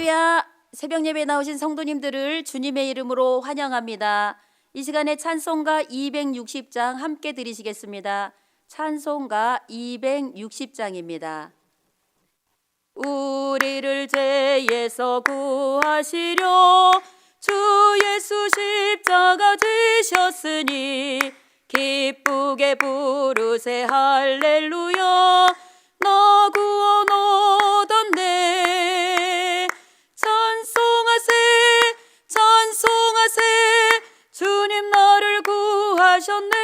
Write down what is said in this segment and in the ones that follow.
할렐루야! 새벽 예배 나오신 성도님들을 주님의 이름으로 환영합니다. 이 시간에 찬송가 260장 함께 드리시겠습니다. 찬송가 260장입니다. 우리를 죄에서 구하시려 주 예수 십자가 지셨으니 기쁘게 부르세 할렐루야. 나 구원 얻었네. 찬송하세 찬송하세 주님 나를 구하셨네.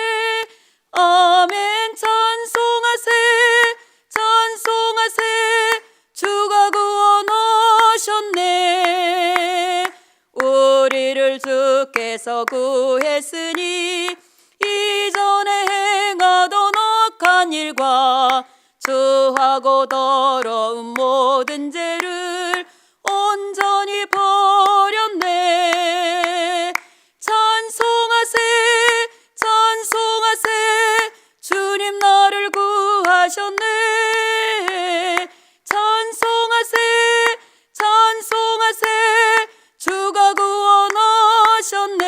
아멘. 찬송하세 찬송하세 주가 구원하셨네. 우리를 주께서 구했으니 이전에 행하던 악한 일과 주하고 더러운 모든 죄를 온전히 버렸네. 찬송하세 찬송하세 주님 나를 구하셨네. 찬송하세 찬송하세 주가 구원하셨네.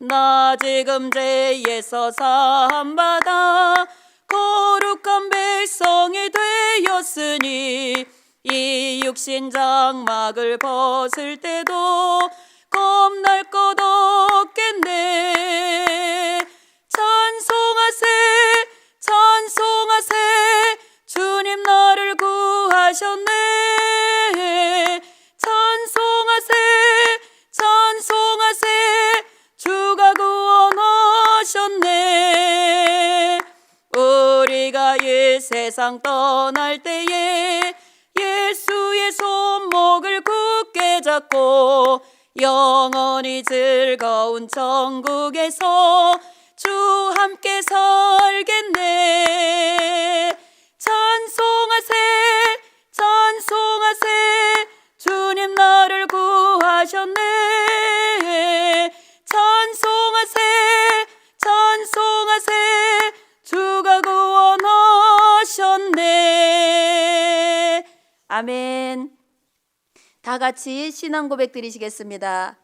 나 지금 죄에서 사함받아 거룩한 백성이 되었으니 이 육신 장막을 벗을 때도 겁날 것 없겠네. 찬송하세 찬송하세 주님 나를 구하셨네. 찬송하세 찬송하세 주가 구원하셨네. 우리가 이 세상 떠날 때에 예수의 손목을 굳게 잡고 영원히 즐거운 천국에서 주 함께 살겠네. 찬송하세 찬송하세 주님 나를 구하셨네. 찬송하세 찬송하세 주가 구원하셨네. 아멘. 다 같이 신앙 고백 드리시겠습니다.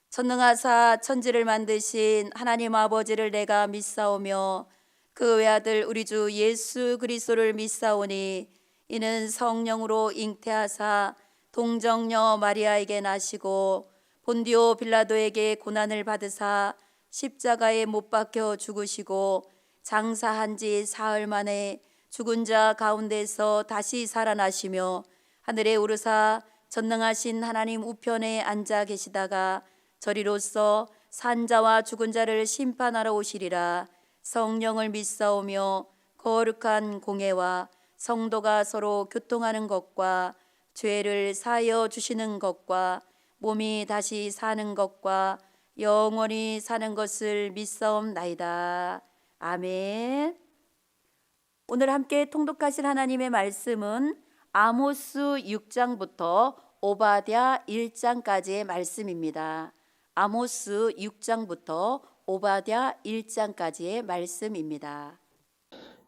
전능하사 천지를 만드신 하나님 아버지를 내가 믿사오며 그 외아들 우리 주 예수 그리스도를 믿사오니 이는 성령으로 잉태하사 동정녀 마리아에게 나시고 본디오 빌라도에게 고난을 받으사 십자가에 못 박혀 죽으시고 장사한 지 사흘 만에 죽은 자 가운데서 다시 살아나시며 하늘에 오르사 전능하신 하나님 우편에 앉아 계시다가 저리로서 산자와 죽은 자를 심판하러 오시리라. 성령을 믿사오며 거룩한 공회와 성도가 서로 교통하는 것과 죄를 사하여 주시는 것과 몸이 다시 사는 것과 영원히 사는 것을 믿사옵나이다. 아멘. 오늘 함께 통독하실 하나님의 말씀은 아모스 6장부터 오바댜 1장까지의 말씀입니다. 아모스 6장부터 오바댜 1장까지의 말씀입니다.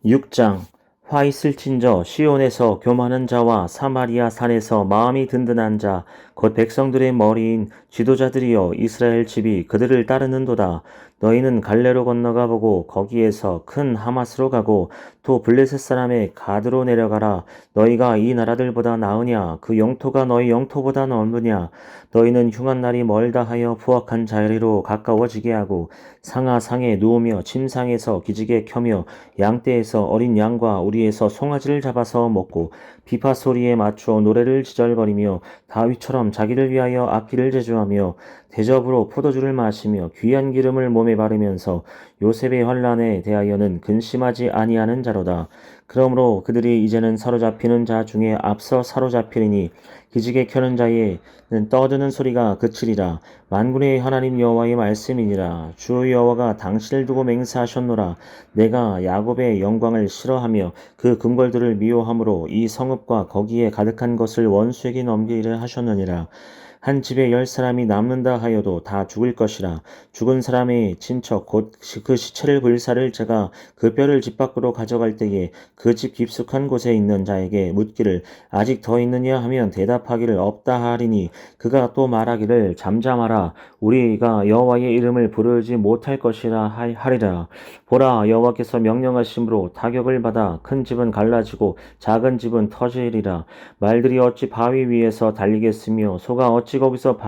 6장. 화 있을진저 시온에서 교만한 자와 사마리아 산에서 마음이 든든한 자 곧 백성들의 머리인 지도자들이여 이스라엘 집이 그들을 따르는도다. 너희는 갈레로 건너가 보고 거기에서 큰 하맛으로 가고 또 블레셋 사람의 가드로 내려가라. 너희가 이 나라들보다 나으냐? 그 영토가 너희 영토보다 넓으냐? 너희는 흉한 날이 멀다 하여 부악한 자리로 가까워지게 하고 상하 상에 누우며 침상에서 기지개 켜며 양떼에서 어린 양과 우리에서 송아지를 잡아서 먹고 비파 소리에 맞추어 노래를 지절거리며 다윗처럼 자기를 위하여 악기를 제주하며 대접으로 포도주를 마시며 귀한 기름을 몸에 바르면서 요셉의 환난에 대하여는 근심하지 아니하는 자로다. 그러므로 그들이 이제는 사로잡히는 자 중에 앞서 사로잡히리니 기지개 켜는 자에는 떠드는 소리가 그치리라. 만군의 하나님 여호와의 말씀이니라. 주 여호와가 당신을 두고 맹세하셨노라. 내가 야곱의 영광을 싫어하며 그 궁궐들을 미워함으로 이 성읍과 거기에 가득한 것을 원수에게 넘기기를 하셨느니라. 한 집에 10사람이 남는다 하여도 다 죽을 것이라. 죽은 사람의 친척 곧 그 시체를 불사를 자가 그 뼈를 집 밖으로 가져갈 때에 그 집 깊숙한 곳에 있는 자에게 묻기를 아직 더 있느냐 하면 대답하기를 없다 하리니 그가 또 말하기를 잠잠하라. 우리가 여호와의 이름을 부르지 못할 것이라 하리라. 보라, 여호와께서 명령하심으로 타격을 받아 큰 집은 갈라지고 작은 집은 터지리라. 말들이 어찌 바위 위에서 달리겠으며 소가 어찌 거기서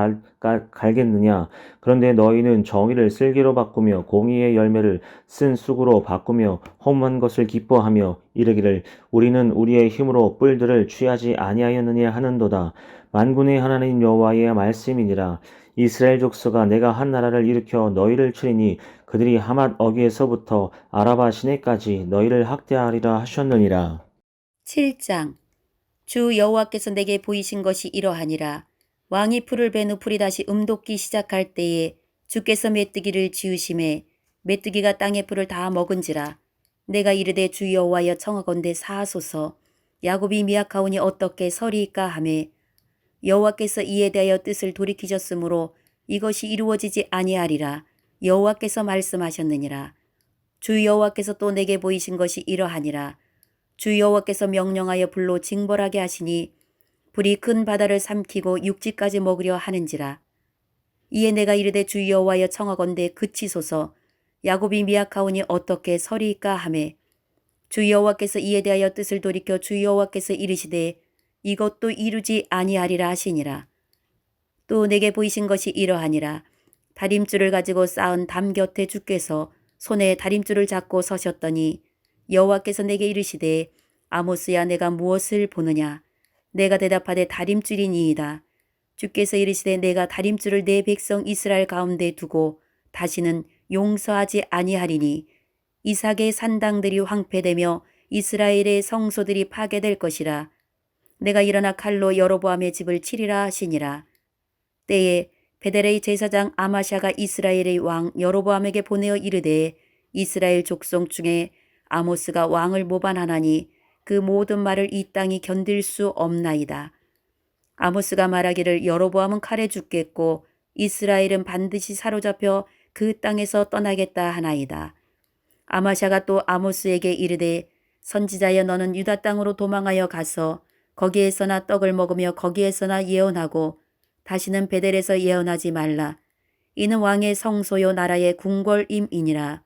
갈겠느냐. 그런데 너희는 정의를 쓸개로 바꾸며 공의의 열매를 쓴 쑥으로 바꾸며 허무한 것을 기뻐하며 이르기를 우리는 우리의 힘으로 뿔들을 취하지 아니하였느냐 하는도다. 만군의 하나님 여호와의 말씀이니라. 이스라엘 족속아, 내가 한 나라를 일으켜 너희를 치리니 그들이 하맛 어귀에서부터 아라바 시내까지 너희를 학대하리라 하셨느니라. 7장. 주 여호와께서 내게 보이신 것이 이러하니라. 왕이 풀을 벤 후 풀이 다시 음돋기 시작할 때에 주께서 메뚜기를 지으심에 메뚜기가 땅의 풀을 다 먹은지라. 내가 이르되 주 여호와여 청하건대 사하소서. 야곱이 미약하오니 어떻게 서리이까 하매 여호와께서 이에 대하여 뜻을 돌이키셨으므로 이것이 이루어지지 아니하리라. 여호와께서 말씀하셨느니라. 주 여호와께서 또 내게 보이신 것이 이러하니라. 주 여호와께서 명령하여 불로 징벌하게 하시니 불이 큰 바다를 삼키고 육지까지 먹으려 하는지라. 이에 내가 이르되 주 여호와여 청하건대 그치소서. 야곱이 미약하오니 어떻게 서리이까 하매 주 여호와께서 이에 대하여 뜻을 돌이켜 주 여호와께서 이르시되 이것도 이루지 아니하리라 하시니라. 또 내게 보이신 것이 이러하니라. 다림줄을 가지고 쌓은 담 곁에 주께서 손에 다림줄을 잡고 서셨더니 여호와께서 내게 이르시되 아모스야, 내가 무엇을 보느냐. 내가 대답하되 다림줄이니이다. 주께서 이르시되 내가 다림줄을 내 백성 이스라엘 가운데 두고 다시는 용서하지 아니하리니 이삭의 산당들이 황폐되며 이스라엘의 성소들이 파괴될 것이라. 내가 일어나 칼로 여로보암의 집을 치리라 하시니라. 때에 베델의 제사장 아마샤가 이스라엘의 왕 여로보암에게 보내어 이르되 이스라엘 족속 중에 아모스가 왕을 모반하나니 그 모든 말을 이 땅이 견딜 수 없나이다. 아모스가 말하기를 여로보암은 칼에 죽겠고 이스라엘은 반드시 사로잡혀 그 땅에서 떠나겠다 하나이다. 아마샤가 또 아모스에게 이르되 선지자여, 너는 유다 땅으로 도망하여 가서 거기에서나 떡을 먹으며 거기에서나 예언하고 다시는 베델에서 예언하지 말라. 이는 왕의 성소요 나라의 궁궐임이니라.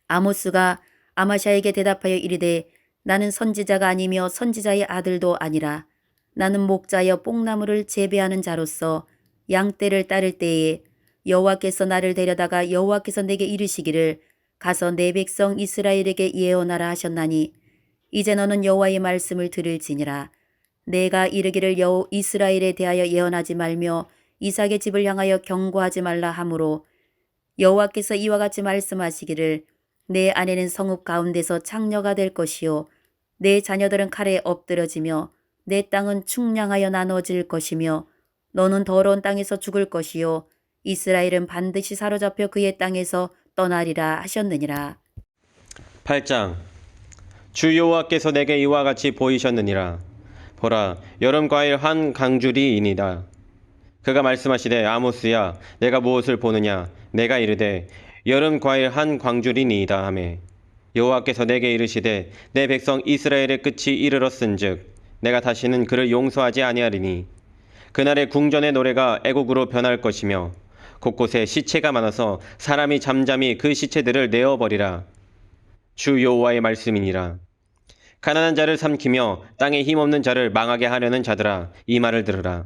아모스가 아마샤에게 대답하여 이르되 나는 선지자가 아니며 선지자의 아들도 아니라 나는 목자여 뽕나무를 재배하는 자로서 양떼를 따를 때에 여호와께서 나를 데려다가 여호와께서 내게 이르시기를 가서 내 백성 이스라엘에게 예언하라 하셨나니 이제 너는 여호와의 말씀을 들을지니라. 내가 이르기를 이스라엘에 대하여 예언하지 말며 이삭의 집을 향하여 경고하지 말라 하므로 여호와께서 이와 같이 말씀하시기를 내 아내는 성읍 가운데서 창녀가 될 것이요 내 자녀들은 칼에 엎드러지며 내 땅은 충량하여 나눠질 것이며 너는 더러운 땅에서 죽을 것이요 이스라엘은 반드시 사로잡혀 그의 땅에서 떠나리라 하셨느니라. 8장. 주 여호와께서 내게 이와 같이 보이셨느니라. 보라, 여름 과일 한 강줄이이니라. 그가 말씀하시되 아모스야, 내가 무엇을 보느냐. 내가 이르되 여름 과일 한 광줄이니이다 하매 여호와께서 내게 이르시되 내 백성 이스라엘의 끝이 이르렀은즉 내가 다시는 그를 용서하지 아니하리니 그날의 궁전의 노래가 애곡으로 변할 것이며 곳곳에 시체가 많아서 사람이 잠잠히 그 시체들을 내어버리라. 주 여호와의 말씀이니라. 가난한 자를 삼키며 땅에 힘없는 자를 망하게 하려는 자들아, 이 말을 들으라.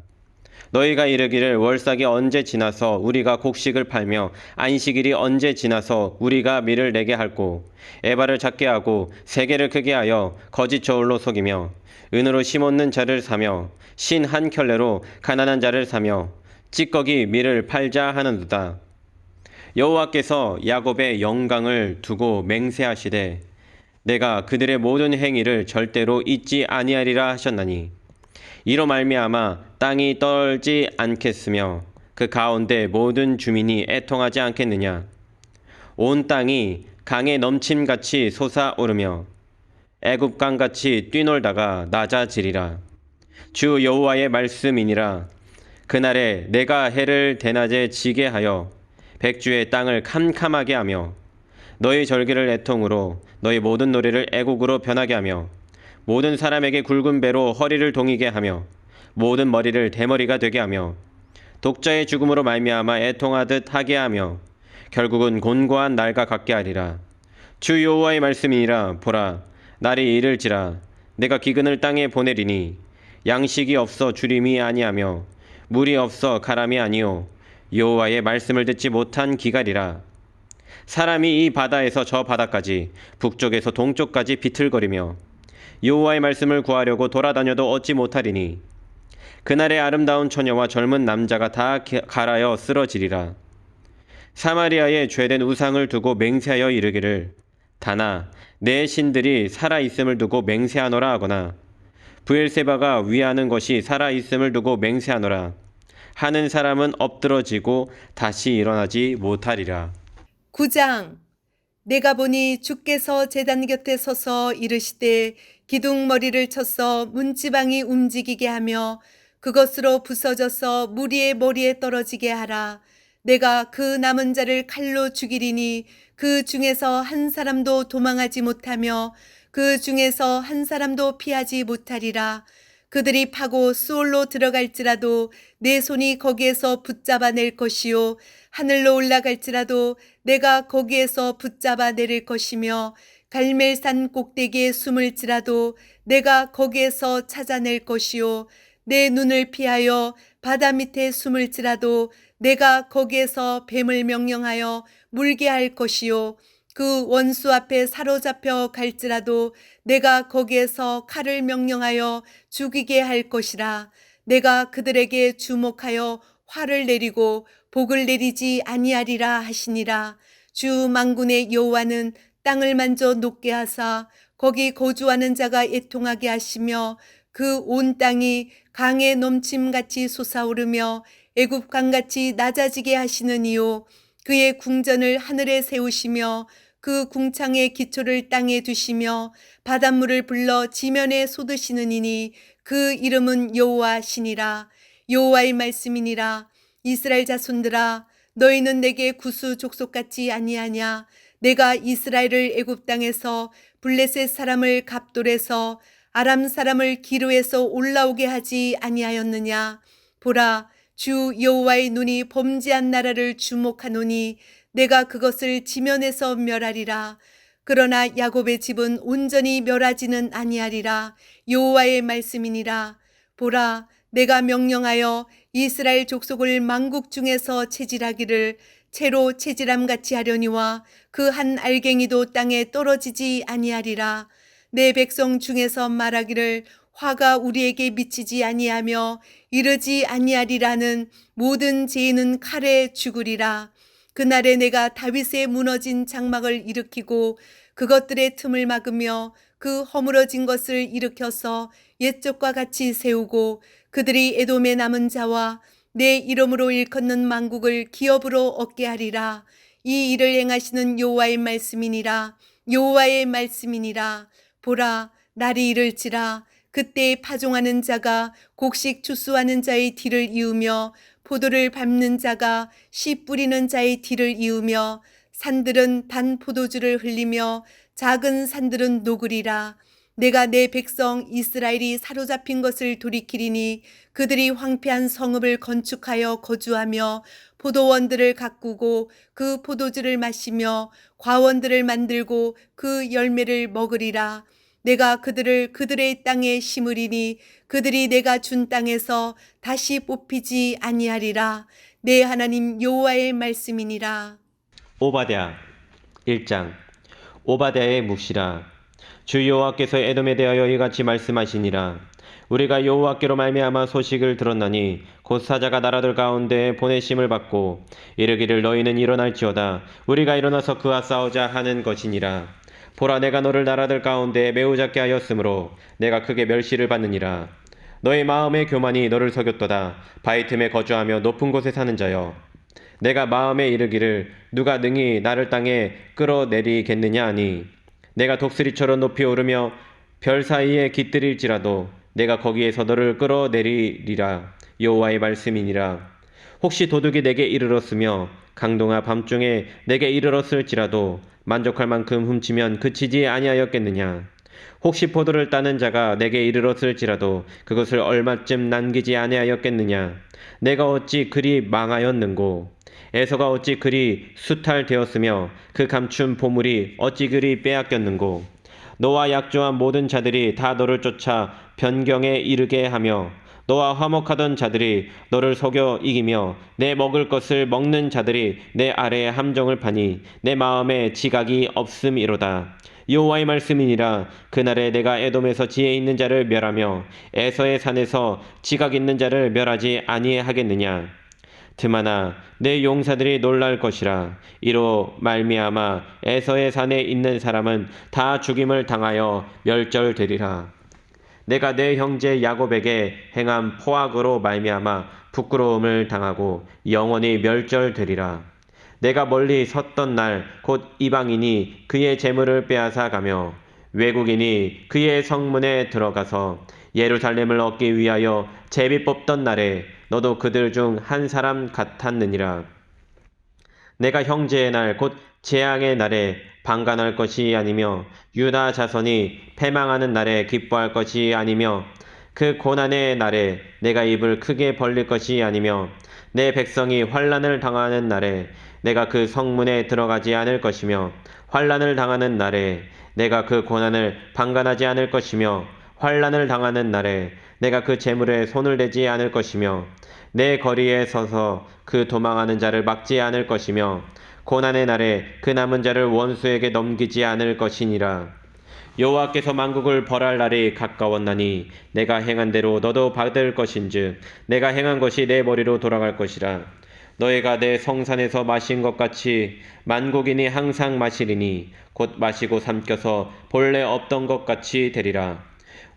너희가 이르기를 월삭이 언제 지나서 우리가 곡식을 팔며 안식일이 언제 지나서 우리가 밀을 내게 할꼬. 에바를 작게 하고 세계를 크게 하여 거짓 저울로 속이며 은으로 심없는 자를 사며 신 한 켤레로 가난한 자를 사며 찌꺼기 밀을 팔자 하는도다. 여호와께서 야곱의 영광을 두고 맹세하시되 내가 그들의 모든 행위를 절대로 잊지 아니하리라 하셨나니 이로 말미암아 땅이 떨지 않겠으며 그 가운데 모든 주민이 애통하지 않겠느냐. 온 땅이 강의 넘침같이 솟아오르며 애굽강같이 뛰놀다가 낮아지리라. 주 여호와의 말씀이니라. 그날에 내가 해를 대낮에 지게 하여 백주의 땅을 캄캄하게 하며 너희 절기를 애통으로 너희 모든 노래를 애곡으로 변하게 하며 모든 사람에게 굵은 배로 허리를 동이게 하며 모든 머리를 대머리가 되게 하며 독자의 죽음으로 말미암아 애통하듯 하게 하며 결국은 곤고한 날과 같게 하리라. 주 여호와의 말씀이니라. 보라, 날이 이를지라. 내가 기근을 땅에 보내리니 양식이 없어 주림이 아니하며 물이 없어 가람이 아니요 여호와의 말씀을 듣지 못한 기갈이라. 사람이 이 바다에서 저 바다까지 북쪽에서 동쪽까지 비틀거리며 여호와의 말씀을 구하려고 돌아다녀도 얻지 못하리니 그날의 아름다운 처녀와 젊은 남자가 다 갈아여 쓰러지리라. 사마리아의 죄된 우상을 두고 맹세하여 이르기를 다나 내 신들이 살아있음을 두고 맹세하노라 하거나 브엘세바가 위하는 것이 살아있음을 두고 맹세하노라 하는 사람은 엎드러지고 다시 일어나지 못하리라. 9장. 내가 보니 주께서 제단 곁에 서서 이르시되 기둥머리를 쳐서 문지방이 움직이게 하며 그것으로 부서져서 무리의 머리에 떨어지게 하라. 내가 그 남은 자를 칼로 죽이리니 그 중에서 한 사람도 도망하지 못하며 그 중에서 한 사람도 피하지 못하리라. 그들이 파고 수올로 들어갈지라도 내 손이 거기에서 붙잡아 낼 것이요 하늘로 올라갈지라도 내가 거기에서 붙잡아 내릴 것이며 갈멜산 꼭대기에 숨을지라도 내가 거기에서 찾아낼 것이요 내 눈을 피하여 바다 밑에 숨을지라도 내가 거기에서 뱀을 명령하여 물게 할 것이요 그 원수 앞에 사로잡혀 갈지라도 내가 거기에서 칼을 명령하여 죽이게 할 것이라. 내가 그들에게 주목하여 화를 내리고 복을 내리지 아니하리라 하시니라. 주 만군의 여호와는 땅을 만져 녹게 하사 거기 거주하는 자가 애통하게 하시며 그 온 땅이 강의 넘침같이 솟아오르며 애굽 강같이 낮아지게 하시느니요 그의 궁전을 하늘에 세우시며 그 궁창의 기초를 땅에 두시며 바닷물을 불러 지면에 쏟으시느니니 그 이름은 여호와시니라. 여호와의 말씀이니라. 이스라엘 자손들아, 너희는 내게 구수 족속같이 아니하냐. 내가 이스라엘을 애굽 땅에서 블레셋 사람을 갑돌에서 아람 사람을 기르에서 올라오게 하지 아니하였느냐. 보라, 주 여호와의 눈이 범죄한 나라를 주목하노니 내가 그것을 지면에서 멸하리라. 그러나 야곱의 집은 온전히 멸하지는 아니하리라. 여호와의 말씀이니라. 보라, 내가 명령하여 이스라엘 족속을 만국 중에서 체질하기를 채로 체질함같이 하려니와 그 한 알갱이도 땅에 떨어지지 아니하리라. 내 백성 중에서 말하기를 화가 우리에게 미치지 아니하며 이르지 아니하리라는 모든 죄인은 칼에 죽으리라. 그날에 내가 다윗의 무너진 장막을 일으키고 그것들의 틈을 막으며 그 허물어진 것을 일으켜서 옛적과 같이 세우고 그들이 에돔의 남은 자와 내 이름으로 일컫는 만국을 기업으로 얻게 하리라. 이 일을 행하시는 여호와의 말씀이니라. 여호와의 말씀이니라. 보라, 날이 이를지라. 그때 파종하는 자가 곡식 추수하는 자의 뒤를 이으며 포도를 밟는 자가 씨 뿌리는 자의 뒤를 이으며 산들은 단 포도주를 흘리며 작은 산들은 녹으리라. 내가 내 백성 이스라엘이 사로잡힌 것을 돌이키리니 그들이 황폐한 성읍을 건축하여 거주하며 포도원들을 가꾸고 그 포도주를 마시며 과원들을 만들고 그 열매를 먹으리라. 내가 그들을 그들의 땅에 심으리니 그들이 내가 준 땅에서 다시 뽑히지 아니하리라. 내 하나님 여호와의 말씀이니라. 오바댜 1장. 오바댜의 묵시라. 주 여호와께서 에돔에 대하여 이같이 말씀하시니라. 우리가 여호와께로 말미암아 소식을 들었나니 곧 사자가 나라들 가운데 보내심을 받고 이르기를 너희는 일어날지어다. 우리가 일어나서 그와 싸우자 하는 것이니라. 보라, 내가 너를 나라들 가운데 매우 작게 하였으므로 내가 크게 멸시를 받느니라. 너의 마음의 교만이 너를 속였도다. 바위 틈에 거주하며 높은 곳에 사는 자여, 내가 마음에 이르기를 누가 능히 나를 땅에 끌어내리겠느냐 하니 내가 독수리처럼 높이 오르며 별 사이에 깃들일지라도 내가 거기에서 너를 끌어내리리라. 여호와의 말씀이니라. 혹시 도둑이 내게 이르렀으며 강동아 밤중에 내게 이르렀을지라도 만족할 만큼 훔치면 그치지 아니하였겠느냐. 혹시 포도를 따는 자가 내게 이르렀을지라도 그것을 얼마쯤 남기지 아니하였겠느냐. 내가 어찌 그리 망하였는고. 에서가 어찌 그리 수탈되었으며 그 감춘 보물이 어찌 그리 빼앗겼는고. 너와 약조한 모든 자들이 다 너를 쫓아 변경에 이르게 하며 너와 화목하던 자들이 너를 속여 이기며 내 먹을 것을 먹는 자들이 내 아래에 함정을 파니 내 마음에 지각이 없음이로다. 여호와의 말씀이니라. 그날에 내가 에돔에서 지혜 있는 자를 멸하며 에서의 산에서 지각 있는 자를 멸하지 아니하겠느냐. 드마나 내 용사들이 놀랄 것이라. 이로 말미암아 에서의 산에 있는 사람은 다 죽임을 당하여 멸절되리라. 내가 내 형제 야곱에게 행한 포악으로 말미암아 부끄러움을 당하고 영원히 멸절되리라. 내가 멀리 섰던 날 곧 이방인이 그의 재물을 빼앗아 가며 외국인이 그의 성문에 들어가서 예루살렘을 얻기 위하여 제비 뽑던 날에 너도 그들 중 한 사람 같았느니라. 내가 형제의 날 곧 재앙의 날에 방관할 것이 아니며 유다 자손이 패망하는 날에 기뻐할 것이 아니며 그 고난의 날에 내가 입을 크게 벌릴 것이 아니며 내 백성이 환난을 당하는 날에 내가 그 성문에 들어가지 않을 것이며 환난을 당하는 날에 내가 그 고난을 방관하지 않을 것이며 환난을 당하는 날에 내가 그 재물에 손을 대지 않을 것이며 내 거리에 서서 그 도망하는 자를 막지 않을 것이며 고난의 날에 그 남은 자를 원수에게 넘기지 않을 것이니라. 여호와께서 만국을 벌할 날이 가까웠나니 내가 행한 대로 너도 받을 것인즉 내가 행한 것이 내 머리로 돌아갈 것이라. 너희가 내 성산에서 마신 것 같이 만국인이 항상 마시리니 곧 마시고 삼켜서 본래 없던 것 같이 되리라.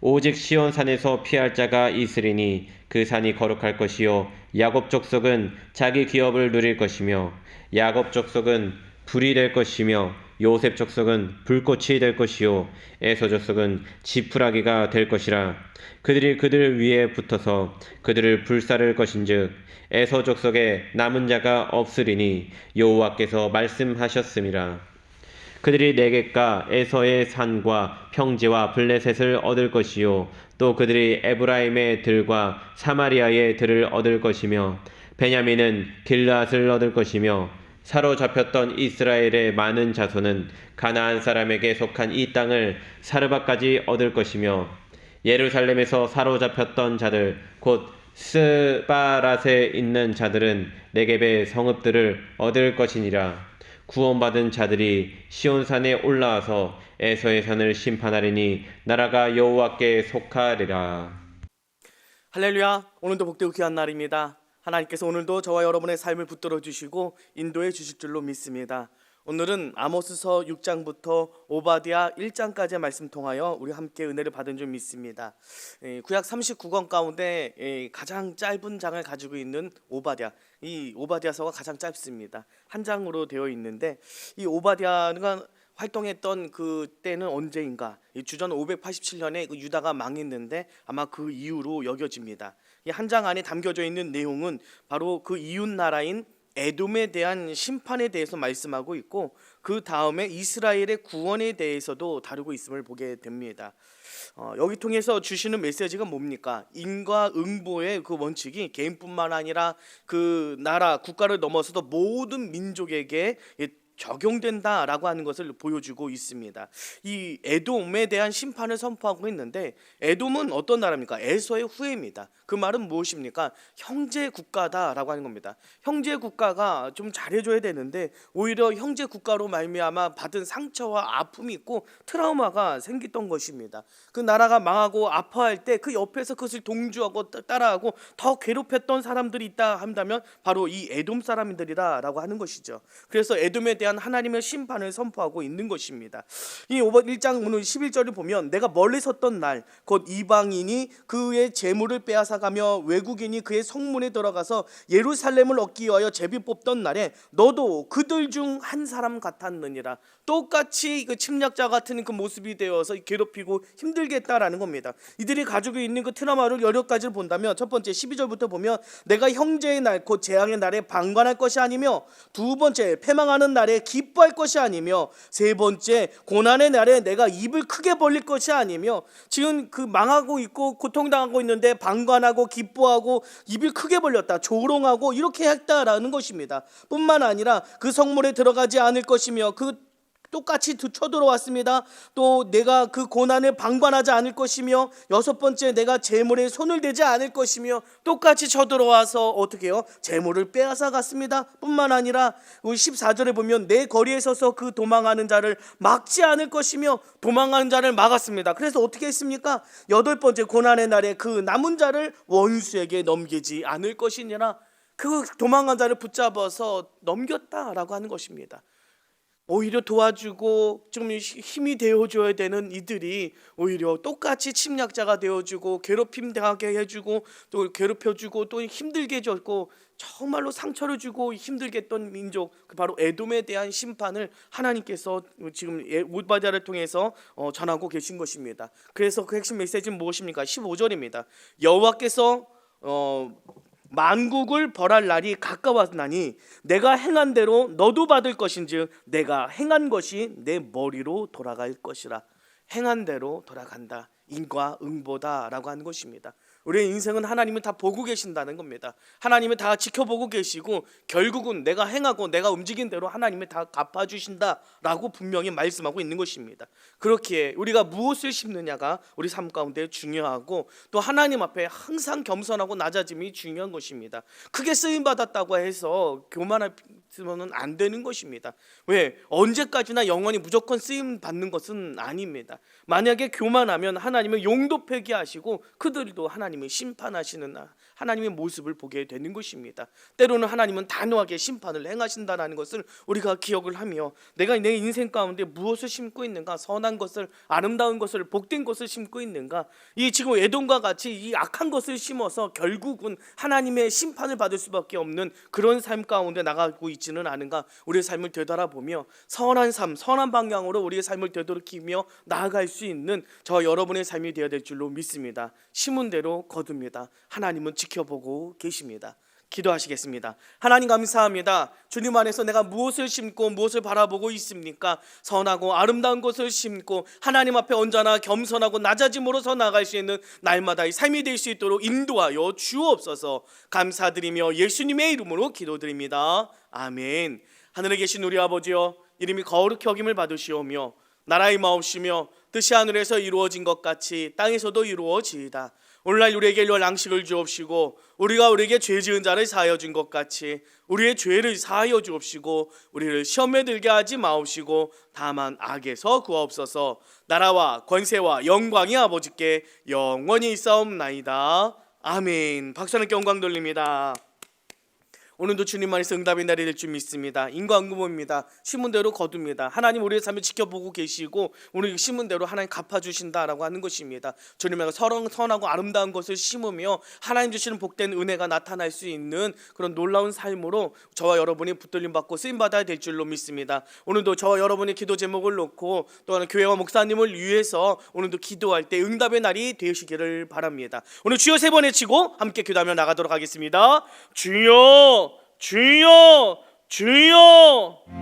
오직 시온 산에서 피할 자가 있으리니 그 산이 거룩할 것이요 야곱 족속은 자기 기업을 누릴 것이며 야곱 족속은 불이 될 것이며 요셉 족속은 불꽃이 될 것이요 에서 족속은 지푸라기가 될 것이라. 그들이 그들 위에 붙어서 그들을 불사를 것인즉 에서 족속에 남은 자가 없으리니 여호와께서 말씀하셨음이라. 그들이 네겝과 에서의 산과 평지와 블레셋을 얻을 것이요 또 그들이 에브라임의 들과 사마리아의 들을 얻을 것이며 베냐민은 길르앗을 얻을 것이며 사로잡혔던 이스라엘의 많은 자손은 가나안 사람에게 속한 이 땅을 사르바까지 얻을 것이며 예루살렘에서 사로잡혔던 자들 곧 스바랏에 있는 자들은 네겝의 성읍들을 얻을 것이니라. 구원받은 자들이 시온산에 올라와서 에서의 산을 심판하리니 나라가 여호와께 속하리라. 할렐루야. 오늘도 복되고 귀한 날입니다. 하나님께서 오늘도 저와 여러분의 삶을 붙들어 주시고 인도해 주실 줄로 믿습니다. 오늘은 아모스서 6장부터 오바댜 1장까지의 말씀 통하여 우리 함께 은혜를 받은 줄 믿습니다. 구약 39권 가운데 가장 짧은 장을 가지고 있는 오바댜, 이 오바댜서가 가장 짧습니다. 한 장으로 되어 있는데 이 오바댜가 활동했던 그 때는 언제인가? 주전 587년에 그 유다가 망했는데 아마 그 이후로 여겨집니다. 이 한 장 안에 담겨져 있는 내용은 바로 그 이웃 나라인 에돔에 대한 심판에 대해서 말씀하고 있고 그 다음에 이스라엘의 구원에 대해서도 다루고 있음을 보게 됩니다. 여기 통해서 주시는 메시지가 뭡니까? 인과응보의 그 원칙이 개인뿐만 아니라 그 나라 국가를 넘어서도 모든 민족에게 적용된다라고 하는 것을 보여주고 있습니다. 이 에돔에 대한 심판을 선포하고 있는데 에돔은 어떤 나라입니까? 에서의 후예입니다. 그 말은 무엇입니까? 형제 국가다라고 하는 겁니다. 형제 국가가 좀 잘해줘야 되는데 오히려 형제 국가로 말미암아 받은 상처와 아픔이 있고 트라우마가 생겼던 것입니다. 그 나라가 망하고 아파할 때 그 옆에서 그것을 동조하고 따라하고 더 괴롭혔던 사람들이 있다 한다면 바로 이 에돔 사람들이다라고 하는 것이죠. 그래서 에돔에 대한 대한 하나님의 심판을 선포하고 있는 것입니다. 이 1장 오늘 11절을 보면 내가 멀리 섰던 날 곧 이방인이 그의 재물을 빼앗아가며 외국인이 그의 성문에 들어가서 예루살렘을 얻기 위하여 제비 뽑던 날에 너도 그들 중 한 사람 같았느니라. 똑같이 그 침략자 같은 그 모습이 되어서 괴롭히고 힘들게 했다라는 겁니다. 이들이 가지고 있는 그 트라우마를 여러 가지를 본다면 첫 번째 12절부터 보면 내가 형제의 날 곧 재앙의 날에 방관할 것이 아니며, 두 번째 패망하는 날에 기뻐할 것이 아니며, 세 번째 고난의 날에 내가 입을 크게 벌릴 것이 아니며, 지금 그 망하고 있고 고통당하고 있는데 방관하고 기뻐하고 입을 크게 벌렸다, 조롱하고 이렇게 했다라는 것입니다. 뿐만 아니라 그 성문에 들어가지 않을 것이며, 그 똑같이 쳐들어왔습니다. 또 내가 그 고난을 방관하지 않을 것이며, 여섯 번째 내가 재물에 손을 대지 않을 것이며, 똑같이 쳐들어와서 어떻게 해요? 재물을 빼앗아 갔습니다. 뿐만 아니라 14절에 보면 내 거리에 서서 그 도망하는 자를 막지 않을 것이며, 도망하는 자를 막았습니다. 그래서 어떻게 했습니까? 여덟 번째 고난의 날에 그 남은 자를 원수에게 넘기지 않을 것이니라. 그 도망한 자를 붙잡아서 넘겼다라고 하는 것입니다. 오히려 도와주고 좀 힘이 되어줘야 되는 이들이 오히려 똑같이 침략자가 되어주고 괴롭힘 당하게 해주고 또 괴롭혀주고 또 힘들게 해줬고 정말로 상처를 주고 힘들게 했던 민족, 바로 에돔에 대한 심판을 하나님께서 지금 오바댜를 통해서 전하고 계신 것입니다. 그래서 그 핵심 메시지는 무엇입니까? 15절입니다. 여호와께서 만국을 벌할 날이 가까웠나니 내가 행한 대로 너도 받을 것인즉 내가 행한 것이 내 머리로 돌아갈 것이라. 행한 대로 돌아간다, 인과응보다라고 하는 것입니다. 우리의 인생은 하나님은 다 보고 계신다는 겁니다. 하나님은 다 지켜보고 계시고 결국은 내가 행하고 내가 움직인 대로 하나님이 다 갚아주신다라고 분명히 말씀하고 있는 것입니다. 그렇기에 우리가 무엇을 심느냐가 우리 삶 가운데 중요하고, 또 하나님 앞에 항상 겸손하고 낮아짐이 중요한 것입니다. 크게 쓰임받았다고 해서 교만하면 안 되는 것입니다. 왜? 언제까지나 영원히 무조건 쓰임 받는 것은 아닙니다. 만약에 교만하면 하나님은 용도 폐기하시고 그들도 하나님을 심판하시는 하나님의 모습을 보게 되는 것입니다. 때로는 하나님은 단호하게 심판을 행하신다는 것을 우리가 기억을 하며, 내가 내 인생 가운데 무엇을 심고 있는가, 선한 것을, 아름다운 것을, 복된 것을 심고 있는가, 이 지금 에돔과 같이 이 악한 것을 심어서 결국은 하나님의 심판을 받을 수밖에 없는 그런 삶 가운데 나가고 있지는 않은가, 우리의 삶을 되돌아보며 선한 삶, 선한 방향으로 우리의 삶을 되돌이키며 나아갈 수 있는 저와 여러분의 삶이 되어야 될 줄로 믿습니다. 심은 대로 거둡니다. 하나님은 지켜보고 계십니다. 기도하시겠습니다. 하나님 감사합니다. 주님 안에서 내가 무엇을 심고 무엇을 바라보고 있습니까? 선하고 아름다운 것을 심고 하나님 앞에 언제나 겸손하고 낮아짐으로서 나아갈 수 있는 날마다의 삶이 될 수 있도록 인도하여 주옵소서. 감사드리며 예수님의 이름으로 기도드립니다. 아멘. 하늘에 계신 우리 아버지여, 이름이 거룩히 여김을 받으시오며 나라의 마옵시며 뜻이 하늘에서 이루어진 것 같이 땅에서도 이루어지이다. 오늘날 우리에게 일용할 양식을 주옵시고, 우리가 우리에게 죄 지은 자를 사하여 준 것 같이 우리의 죄를 사하여 주옵시고, 우리를 시험에 들게 하지 마옵시고 다만 악에서 구하옵소서. 나라와 권세와 영광이 아버지께 영원히 있사옵나이다. 아멘. 박수 함께 영광 돌립니다. 오늘도 주님 안에서 응답의 날이 될 줄 믿습니다. 인과응보입니다. 심은 대로 거둡니다. 하나님 우리의 삶을 지켜보고 계시고 우리 심은 대로 하나님 갚아주신다라고 하는 것입니다. 주님 안에서 선하고 아름다운 것을 심으며 하나님 주시는 복된 은혜가 나타날 수 있는 그런 놀라운 삶으로 저와 여러분이 붙들림 받고 쓰임받아야 될 줄로 믿습니다. 오늘도 저와 여러분의 기도 제목을 놓고 또한 교회와 목사님을 위해서 오늘도 기도할 때 응답의 날이 되시기를 바랍니다. 오늘 주여 세 번 외치고 함께 기도하며 나가도록 하겠습니다. 주여, 주여, 주여.